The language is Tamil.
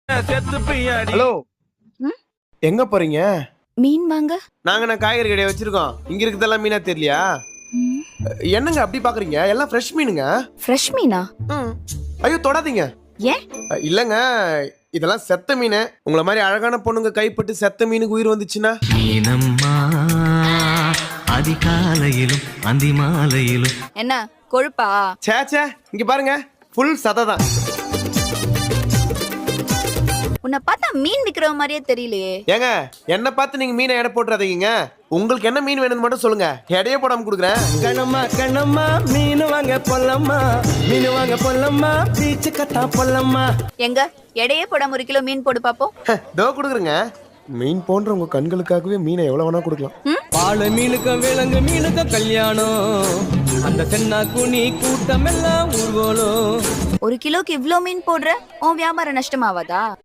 ஹலோ, ம்? எங்க போறீங்க? மீன் வாங்க. நாங்க காய்கறி கடையை வச்சிருக்கோம். இங்க இருக்கிறதெல்லாம் மீனா தெரியலையா? ம். என்னங்க அப்படி பாக்குறீங்க? எல்லாம் ஃப்ரெஷ் மீனுங்க. ஃப்ரெஷ் மீனா? ம். ஐயோ தொடாதீங்க. ஏன்? இல்லங்க, இதெல்லாம் செத்த மீன். உங்கள மாதிரி அழகான பொண்ணுங்க கைப்பட்டு செத்த மீனுக்கு உயிர் வந்துச்சுன்னா மீனம்மா அதிகாலையிலும் அந்தி மாலையிலும். என்ன கொழுப்பா? சேச்சே, இங்க பாருங்க, ஃபுல் சதை தான். உன்னை பார்த்தா மீன் விக்கிறவ மாதிரியே தெரியலையே. ஏங்க, என்ன பார்த்து நீங்க மீனை எடை போட்டுறாதீங்க. உங்களுக்கு என்ன மீன் வேணும்னு மட்டும் சொல்லுங்க, எடையே போடாம கொடுக்குறேன். கண்ணம்மா கண்ணம்மா மீன் வாங்க பொல்லம்மா, மீன் வாங்க பொல்லம்மா, பீச்சு கட்டா பொல்லம்மா. எங்க எடையே போடாம 1 கிலோ மீன் போடு பாப்போம். தோ கொடுக்குறேங்க. மீன் போன்ற உங்க கண்களுக்காகவே மீனை எவ்வளவு வேணா கொடுக்கலாம். பால மீனுக்கும் விலங்கு மீனுக்கும் கல்யாணம், அந்த தென்னா குனி கூட்டம் எல்லாம் ஊர்வலம். 1 கிலோக்கு இவ்ளோ மீன் போடுற, உன் வியாபாரம் நஷ்டமாவாதா?